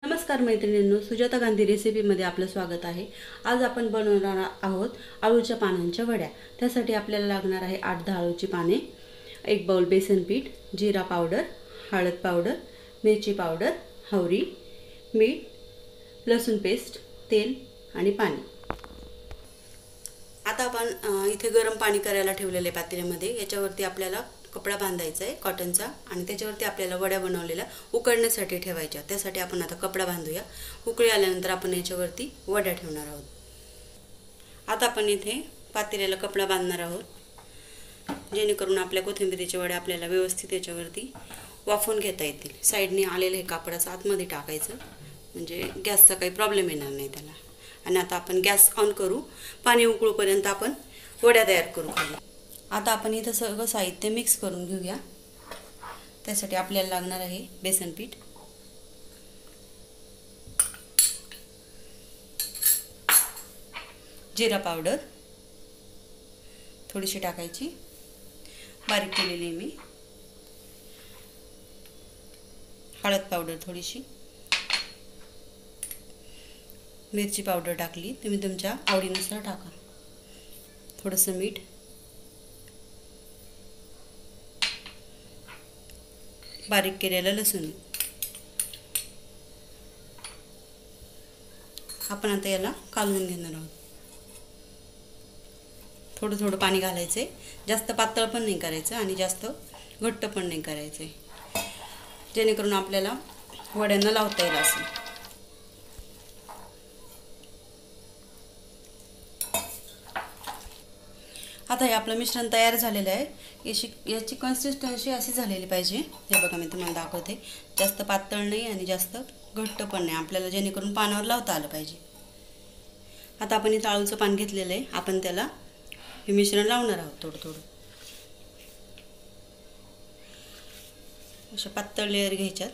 नमस्कार मैत्रिणींनो, सुजाता गांधी रेसिपीमध्ये आपलं स्वागत आहे। आज आपण बनवणार आहोत आळूच्या पानांच्या वड्या। त्यासाठी आपल्याला लागणार आहे 8-10 आळूची पाने, 1 बाउल बेसन पीठ, जीरा पावडर, हळद पावडर, मिरची पावडर, हवरी, मीठ, लसूण पेस्ट, तेल आणि पाणी। आता आपण इथे गरम पाणी करायला ठेवलेले पातेल्यामध्ये याच्यावरती आपल्याला कपडा बांधायचा आहे कॉटनचा आणि त्याच्यावरती आपल्याला वड्या बनवलेल्या उकडण्यासाठी ठेवायच्या। त्यासाठी आपण आता कपडा बांधूया। उकळी आल्यानंतर आपण याच्यावरती वड्या ठेवणार आहोत। आता आपण इथे पातेल्याला कपडा बांधणार आहोत जेणेकरून आपल्या कोथिंबीरीच्या वड्या आपल्याला व्यवस्थित याच्यावरती वाफवून घेता येतील। साइडने आलेले हे कापडाचं आतमध्ये टाकायचं म्हणजे गॅसचा काही प्रॉब्लेम येणार नाही त्याला। आणि आता आपण गॅस ऑन करू, पाणी उकळूपर्यंत आपण वड्या तयार करू खाली। आता आपण इथं सगळं साहित्य मिक्स करून घेऊया। त्यासाठी आपल्याला लागणार आहे बेसन पीठ, जीरा पावडर थोडीशी टाकायची, बारीक केलेली मी हळद पावडर थोडीशी, मिरची पावडर टाकली, तुम्ही तुमच्या आवडीनुसार टाका, थोडंसं मीठ, बारीक केलेलं लसूण। आपण आता याला कालवून घेणार आहोत। थोडं थोडं पाणी घालायचे, जास्त पातळ पण नाही करायचं आणि जास्त घट्ट पण नाही करायचे, जेणेकरून आपल्याला वड्यांना लावता येईल असं। आता हे आपलं मिश्रण तयार झालेलं आहे। याची कन्सिस्टन्सी अशी झालेली पाहिजे। हे बघा मी तुम्हाला दाखवते, जास्त पातळ नाही आणि जास्त घट्ट पण नाही, आपल्याला जेणेकरून पानावर लावता आलं पाहिजे। आता आपण इथं आळूचं पान घेतलेलं आहे, आपण त्याला हे मिश्रण लावणार आहोत थोडं थोडं। अशा पातळ लेयर घ्यायच्यात।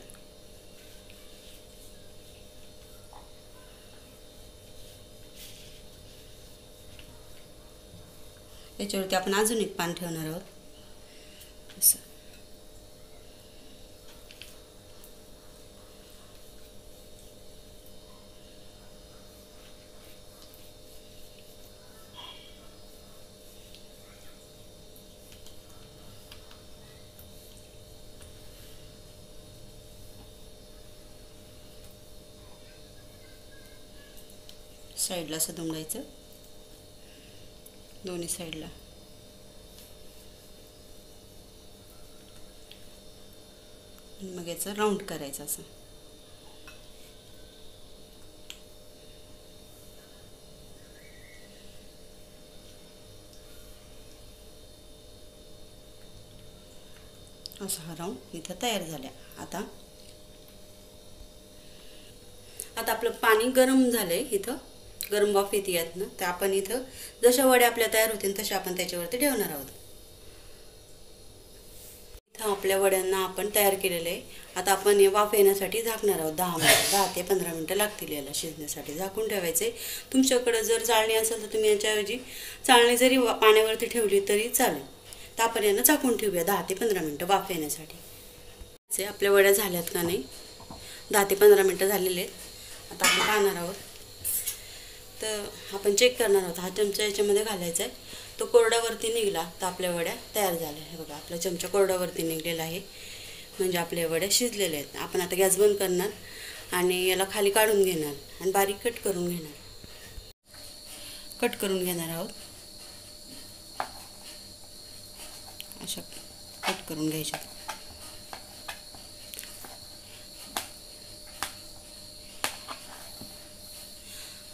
याच्यावरती आपण अजून एक पान ठेवणार आहोत असं। साईडला असं दुमडायचं, दोन्ही साईडला। मग याचं राऊंड करायचं असं। असं हा राऊंड इथं तयार झाला। आता आपलं पाणी गरम झालंय, इथं गरम वाफ येते यातनं, तर आपण इथं जशा वड्या आपल्या तयार होतील तशा आपण त्याच्यावरती ठेवणार आहोत। इथं आपल्या वड्यांना आपण तयार केलेलं आहे। आता आपण हे वाफ येण्यासाठी झाकणार आहोत 10 ते 15 मिनिटं लागतील याला शिजण्यासाठी। झाकून ठेवायचे। तुमच्याकडे जर चाळणी असेल तर तुम्ही याच्याऐवजी चाळणी जरी पाण्यावरती ठेवली तरी चालेल। तर आपण यांना झाकून ठेवूया 10 ते 15 मिनिटं वाफ येण्यासाठी। आपल्या वड्या झाल्यात का नाही, 10 ते 15 मिनिटं झालेले आहेत। आता आपण पाहणार आहोत, तर आपण चेक करणार आहोत। हा चमचा याच्यामध्ये घालायचा आहे, तो कोरड्यावरती निघाला तर आपल्या वड्या तयार झाल्या। हे बघा आपला चमचा कोरड्यावरती निघलेला आहे, म्हणजे आपल्या वड्या शिजलेल्या आहेत। आपण आता गॅस बंद करणार आणि याला खाली काढून घेणार आणि बारीक कट करून घेणार आहोत। अशा कट करून घ्यायच्या।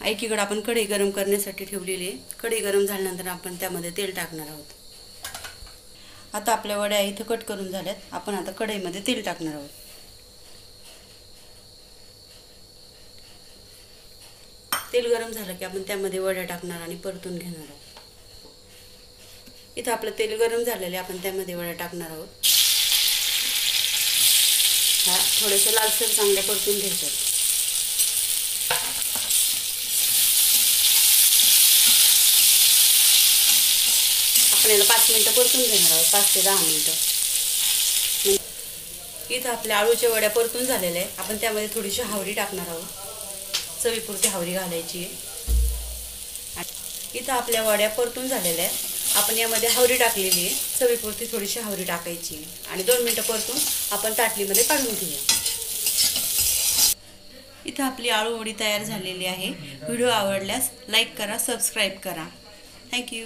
एकीकडे आपण कढई गरम करण्यासाठी ठेवलेली आहे। कढई गरम झाल्यानंतर आपण त्यामध्ये तेल टाकणार आहोत। आता आपल्या वड्या इथं कट करून झाल्यात, आपण आता कढईमध्ये तेल टाकणार आहोत। तेल गरम झालं की आपण त्यामध्ये वड्या टाकणार आणि परतून घेणार आहोत। इथं आपलं तेल गरम झालेलं आहे, आपण त्यामध्ये वड्या टाकणार आहोत। हा थोडेसे लालसर चांगल्या परतून घ्यायच्यात। आपण याला 5 मिनिटं परतून घेणार आहोत, 5 ते 10 मिनिटं। इथं आपल्या आळूच्या वड्या परतून झालेल्या आहे. आपण त्यामध्ये थोडीशी हावरी टाकणार आहोत. चवीपुरती हावरी घालायची आहे. इथं आपल्या वड्या परतून झालेल्या आहेत. आपण यामध्ये हावरी टाकलेली आहे. चवीपुरती थोडीशी हावरी टाकायची आहे आणि 2 मिनिटं परतून आपण ताटलीमध्ये काढून घेऊया. इथं आपली आळू वडी तयार झालेली आहे. व्हिडिओ आवडल्यास लाईक करा, सबस्क्राईब करा. थँक्यू.